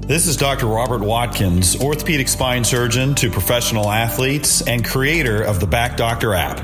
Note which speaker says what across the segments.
Speaker 1: This is Dr. Robert Watkins, orthopedic spine surgeon to professional athletes and creator of the Back Doctor app.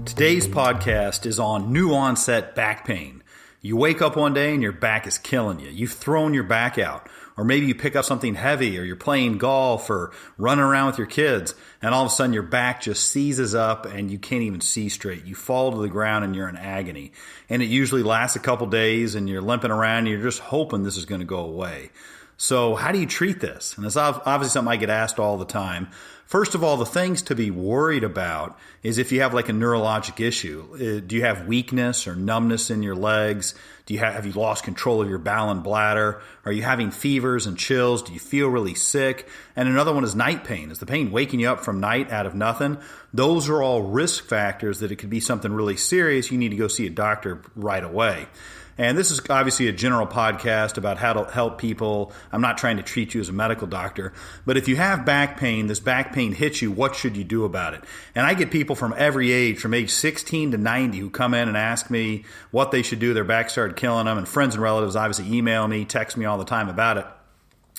Speaker 1: Today's podcast is on new onset back pain. You wake up one day and your back is killing you. You've thrown your back out. Or maybe you pick up something heavy, or you're playing golf or running around with your kids, and all of a sudden your back just seizes up and you can't even see straight. You fall to the ground and you're in agony. And it usually lasts a couple days and you're limping around and you're just hoping this is going to go away. So how do you treat this? And it's obviously something I get asked all the time. First of all, the things to be worried about is if you have like a neurologic issue. Do you have weakness or numbness in your legs? Have you lost control of your bowel and bladder? Are you having fevers and chills? Do you feel really sick? And another one is night pain. Is the pain waking you up from night out of nothing? Those are all risk factors that it could be something really serious. You need to go see a doctor right away. And this is obviously a general podcast about how to help people. I'm not trying to treat you as a medical doctor, but if you have back pain, this back pain hits you, what should you do about it? And I get people from every age, from age 16 to 90, who come in and ask me what they should do. Their back started killing them, and friends and relatives obviously email me, text me all the time about it.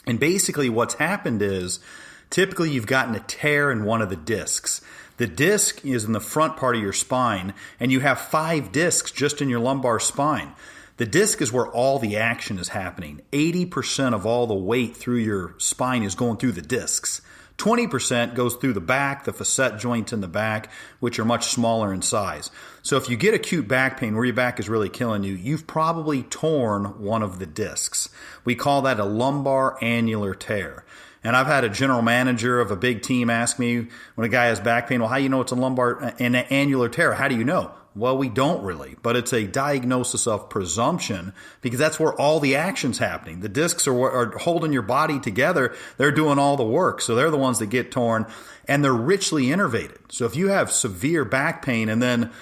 Speaker 1: And basically what's happened is typically you've gotten a tear in one of the discs. The disc is in the front part of your spine, and you have 5 discs just in your lumbar spine. The disc is where all the action is happening. 80% of all the weight through your spine is going through the discs. 20% goes through the back, the facet joints in the back, which are much smaller in size. So if you get acute back pain where your back is really killing you, you've probably torn one of the discs. We call that a lumbar annular tear. And I've had a general manager of a big team ask me when a guy has back pain, well, how do you know it's a lumbar an annular tear? How do you know? Well, we don't really, but it's a diagnosis of presumption because that's where all the action's happening. The discs are holding your body together. They're doing all the work. So they're the ones that get torn, and they're richly innervated. So if you have severe back pain and then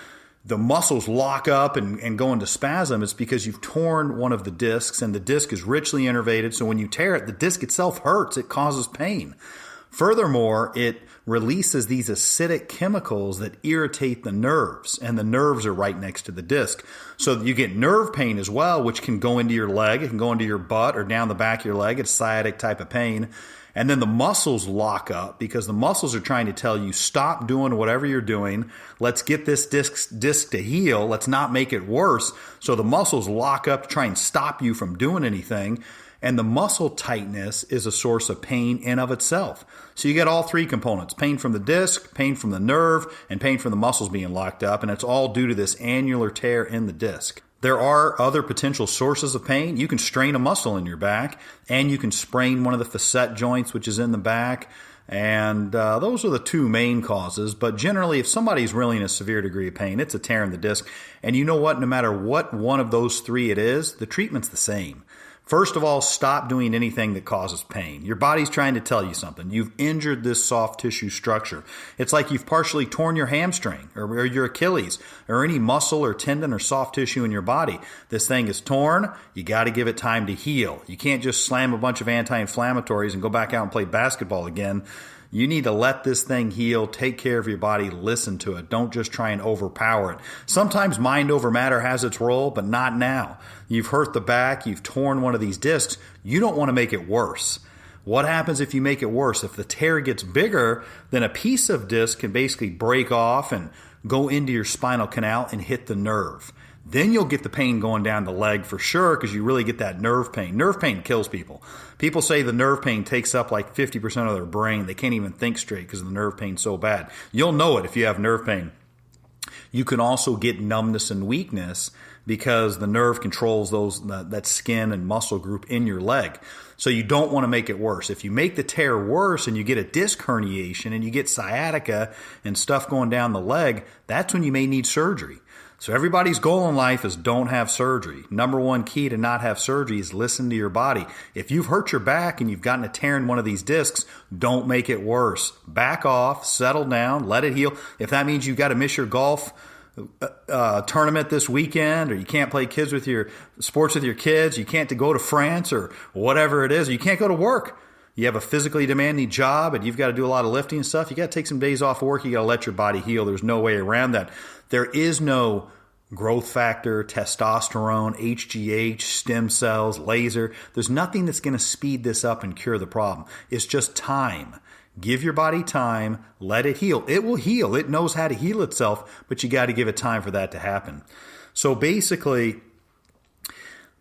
Speaker 1: the muscles lock up and go into spasm, it's because you've torn one of the discs, and the disc is richly innervated. So when you tear it, the disc itself hurts. It causes pain. Furthermore, it releases these acidic chemicals that irritate the nerves, and the nerves are right next to the disc. So you get nerve pain as well, which can go into your leg. It can go into your butt or down the back of your leg. It's sciatic type of pain. And then the muscles lock up because the muscles are trying to tell you, stop doing whatever you're doing. Let's get this disc to heal. Let's not make it worse. So the muscles lock up to try and stop you from doing anything. And the muscle tightness is a source of pain in of itself. So you get all 3 components: pain from the disc, pain from the nerve, and pain from the muscles being locked up. And it's all due to this annular tear in the disc. There are other potential sources of pain. You can strain a muscle in your back, and you can sprain one of the facet joints, which is in the back. And those are the 2 main causes. But generally, if somebody's really in a severe degree of pain, it's a tear in the disc. And you know what? No matter what one of those 3 it is, the treatment's the same. First of all, stop doing anything that causes pain. Your body's trying to tell you something. You've injured this soft tissue structure. It's like you've partially torn your hamstring or your Achilles or any muscle or tendon or soft tissue in your body. This thing is torn. You got to give it time to heal. You can't just slam a bunch of anti-inflammatories and go back out and play basketball again. You need to let this thing heal, take care of your body, listen to it. Don't just try and overpower it. Sometimes mind over matter has its role, but not now. You've hurt the back, you've torn one of these discs. You don't want to make it worse. What happens if you make it worse? If the tear gets bigger, then a piece of disc can basically break off and go into your spinal canal and hit the nerve. Then you'll get the pain going down the leg for sure because you really get that nerve pain. Nerve pain kills people. People say the nerve pain takes up like 50% of their brain. They can't even think straight because the nerve pain's so bad. You'll know it if you have nerve pain. You can also get numbness and weakness because the nerve controls that skin and muscle group in your leg. So you don't want to make it worse. If you make the tear worse and you get a disc herniation and you get sciatica and stuff going down the leg, that's when you may need surgery. So everybody's goal in life is don't have surgery. Number 1 key to not have surgery is listen to your body. If you've hurt your back and you've gotten a tear in one of these discs, don't make it worse. Back off, settle down, let it heal. If that means you've got to miss your golf tournament this weekend, or you can't play sports with your kids, you can't go to France or whatever it is, or you can't go to work. You have a physically demanding job and you've got to do a lot of lifting and stuff. You got to take some days off work. You got to let your body heal. There's no way around that. There is no growth factor, testosterone, HGH, stem cells, laser. There's nothing that's going to speed this up and cure the problem. It's just time. Give your body time, let it heal. It will heal. It knows how to heal itself, but you got to give it time for that to happen. So basically,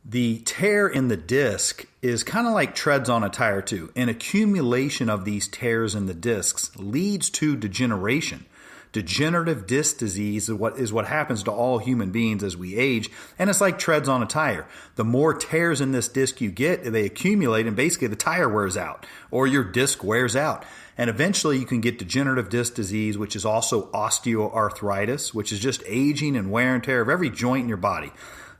Speaker 1: the tear in the disc is kind of like treads on a tire too. An accumulation of these tears in the discs leads to degeneration. Degenerative disc disease is what happens to all human beings as we age, and it's like treads on a tire. The more tears in this disc you get, they accumulate, and basically the tire wears out, or your disc wears out. And eventually you can get degenerative disc disease, which is also osteoarthritis, which is just aging and wear and tear of every joint in your body.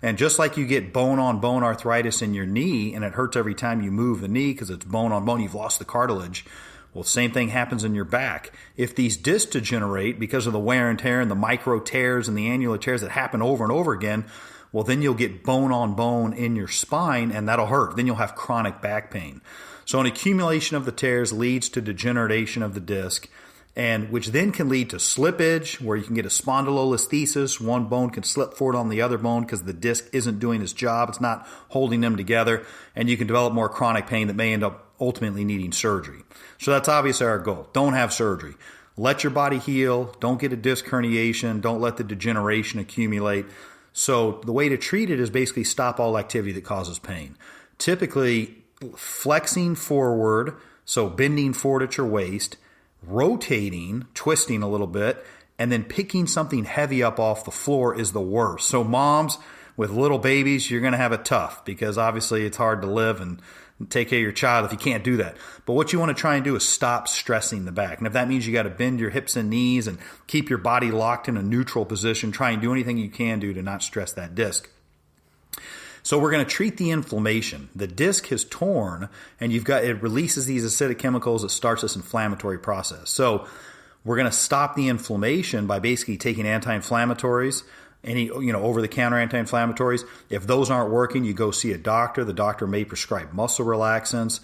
Speaker 1: And just like you get bone-on-bone arthritis in your knee, and it hurts every time you move the knee because it's bone-on-bone, you've lost the cartilage. Well, same thing happens in your back. If these discs degenerate because of the wear and tear and the micro tears and the annular tears that happen over and over again, well, then you'll get bone on bone in your spine, and that'll hurt. Then you'll have chronic back pain. So an accumulation of the tears leads to degeneration of the disc, and which then can lead to slippage, where you can get a spondylolisthesis. One bone can slip forward on the other bone because the disc isn't doing its job. It's not holding them together, and you can develop more chronic pain that may end up ultimately needing surgery. So that's obviously our goal. Don't have surgery. Let your body heal. Don't get a disc herniation. Don't let the degeneration accumulate. So the way to treat it is basically stop all activity that causes pain. Typically, flexing forward, so bending forward at your waist, rotating, twisting a little bit, and then picking something heavy up off the floor is the worst. So moms with little babies, you're going to have it tough because obviously it's hard to live and take care of your child if you can't do that. But what you want to try and do is stop stressing the back. And if that means you got to bend your hips and knees and keep your body locked in a neutral position, try and do anything you can do to not stress that disc. So we're going to treat the inflammation. The disc has torn, and it releases these acidic chemicals that starts this inflammatory process. So we're going to stop the inflammation by basically taking anti-inflammatories, any over-the-counter anti-inflammatories. If those aren't working, you go see a doctor. The doctor may prescribe muscle relaxants.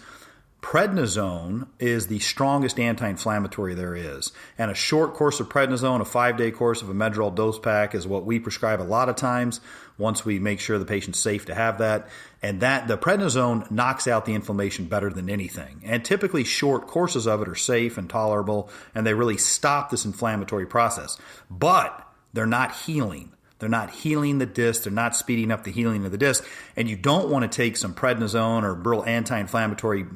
Speaker 1: Prednisone is the strongest anti-inflammatory there is. And a short course of prednisone, a 5-day course of a Medrol dose pack is what we prescribe a lot of times once we make sure the patient's safe to have that. And the prednisone knocks out the inflammation better than anything. And typically short courses of it are safe and tolerable, and they really stop this inflammatory process. But they're not healing. They're not healing the disc. They're not speeding up the healing of the disc. And you don't want to take some prednisone or real anti-inflammatory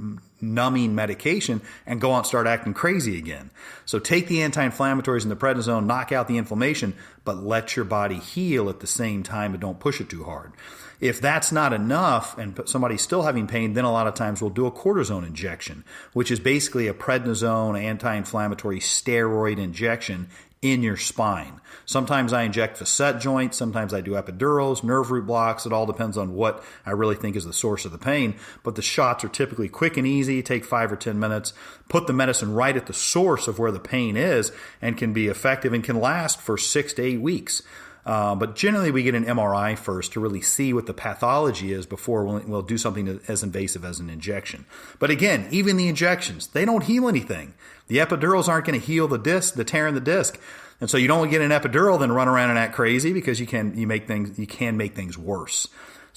Speaker 1: numbing medication and go out and start acting crazy again. So take the anti-inflammatories and the prednisone, knock out the inflammation, but let your body heal at the same time and don't push it too hard. If that's not enough and somebody's still having pain, then a lot of times we'll do a cortisone injection, which is basically a prednisone anti-inflammatory steroid injection in your spine. Sometimes I inject facet joints, sometimes I do epidurals, nerve root blocks. It all depends on what I really think is the source of the pain. But the shots are typically quick and easy, take 5 or 10 minutes, put the medicine right at the source of where the pain is, and can be effective and can last for 6 to 8 weeks. But generally we get an MRI first to really see what the pathology is before we'll do something as invasive as an injection. But again, even the injections, they don't heal anything. The epidurals aren't going to heal the disc, the tear in the disc. And so you don't get an epidural, then run around and act crazy because you can make things worse.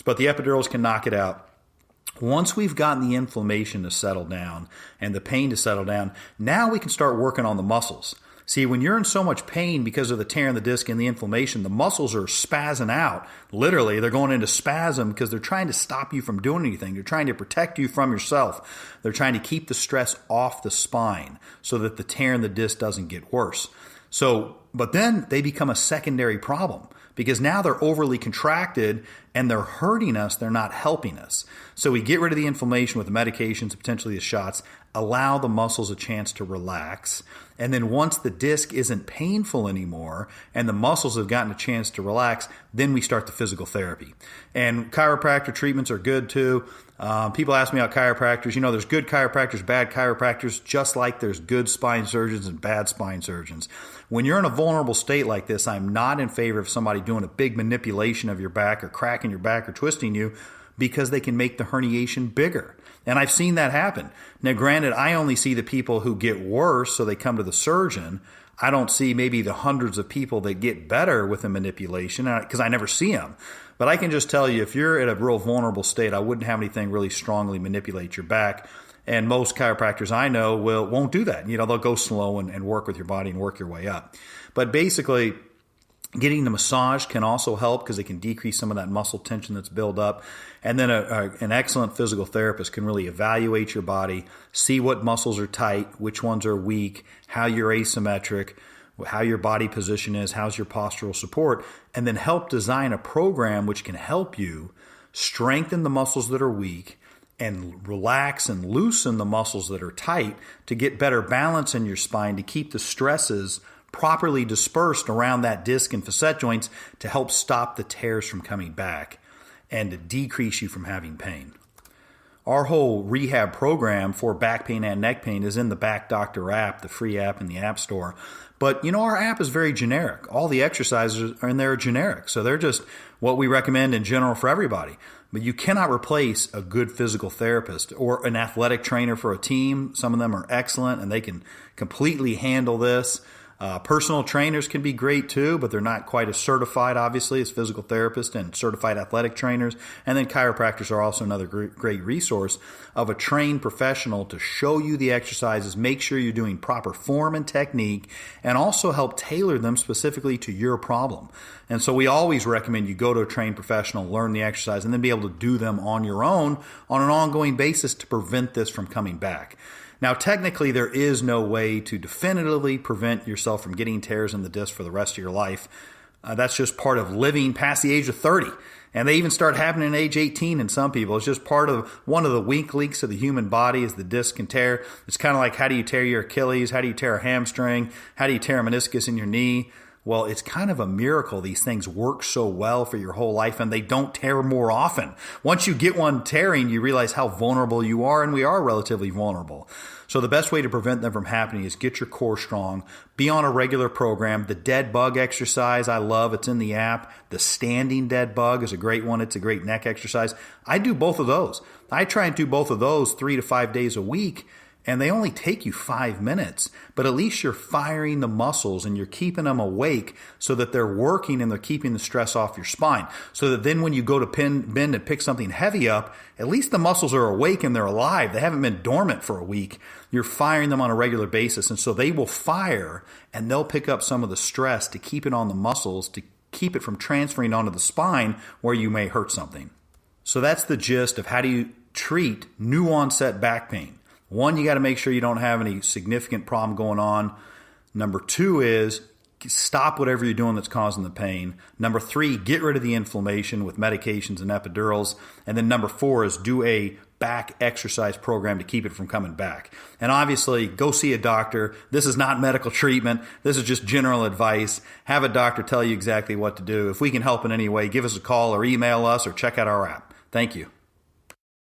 Speaker 1: But the epidurals can knock it out. Once we've gotten the inflammation to settle down and the pain to settle down, now we can start working on the muscles. See, when you're in so much pain because of the tear in the disc and the inflammation, the muscles are spazzing out. Literally, they're going into spasm because they're trying to stop you from doing anything. They're trying to protect you from yourself. They're trying to keep the stress off the spine so that the tear in the disc doesn't get worse. But then they become a secondary problem because now they're overly contracted and they're hurting us. They're not helping us. So we get rid of the inflammation with the medications, potentially the shots, allow the muscles a chance to relax. And then once the disc isn't painful anymore and the muscles have gotten a chance to relax, then we start the physical therapy. And chiropractor treatments are good too. People ask me about chiropractors. There's good chiropractors, bad chiropractors, just like there's good spine surgeons and bad spine surgeons. When you're in a vulnerable state like this, I'm not in favor of somebody doing a big manipulation of your back or cracking your back or twisting you because they can make the herniation bigger. And I've seen that happen. Now, granted, I only see the people who get worse, so they come to the surgeon. I don't see maybe the hundreds of people that get better with the manipulation because I never see them. But I can just tell you, if you're at a real vulnerable state, I wouldn't have anything really strongly manipulate your back. And most chiropractors I know won't do that. They'll go slow and work with your body and work your way up. But basically, getting the massage can also help because it can decrease some of that muscle tension that's built up. And then an excellent physical therapist can really evaluate your body, see what muscles are tight, which ones are weak, how you're asymmetric, how your body position is, how's your postural support, and then help design a program which can help you strengthen the muscles that are weak and relax and loosen the muscles that are tight to get better balance in your spine, to keep the stresses properly dispersed around that disc and facet joints to help stop the tears from coming back and to decrease you from having pain. Our whole rehab program for back pain and neck pain is in the Back Doctor app, the free app in the App Store. But, our app is very generic. All the exercises are in there are generic. So they're just what we recommend in general for everybody. But you cannot replace a good physical therapist or an athletic trainer for a team. Some of them are excellent and they can completely handle this. Personal trainers can be great too, but they're not quite as certified, obviously, as physical therapists and certified athletic trainers. And then chiropractors are also another great resource of a trained professional to show you the exercises, make sure you're doing proper form and technique, and also help tailor them specifically to your problem. And so we always recommend you go to a trained professional, learn the exercise, and then be able to do them on your own on an ongoing basis to prevent this from coming back. Now, technically, there is no way to definitively prevent yourself from getting tears in the disc for the rest of your life. That's just part of living past the age of 30. And they even start happening at age 18 in some people. It's just part of one of the weak links of the human body is the disc can tear. It's kind of like, how do you tear your Achilles? How do you tear a hamstring? How do you tear a meniscus in your knee? Well, it's kind of a miracle these things work so well for your whole life and they don't tear more often. Once you get one tearing, you realize how vulnerable you are, and we are relatively vulnerable. So the best way to prevent them from happening is get your core strong, be on a regular program. The dead bug exercise I love, it's in the app. The standing dead bug is a great one. It's a great neck exercise. I do both of those. I try and do both of those 3 to 5 days a week. And they only take you 5 minutes, but at least you're firing the muscles and you're keeping them awake so that they're working and they're keeping the stress off your spine. So that then when you go to bend and pick something heavy up, at least the muscles are awake and they're alive. They haven't been dormant for a week. You're firing them on a regular basis. And so they will fire and they'll pick up some of the stress to keep it on the muscles, to keep it from transferring onto the spine where you may hurt something. So that's the gist of how do you treat new onset back pain. One, you got to make sure you don't have any significant problem going on. Number 2 is stop whatever you're doing that's causing the pain. Number 3, get rid of the inflammation with medications and epidurals. And then number 4 is do a back exercise program to keep it from coming back. And obviously, go see a doctor. This is not medical treatment. This is just general advice. Have a doctor tell you exactly what to do. If we can help in any way, give us a call or email us or check out our app. Thank you.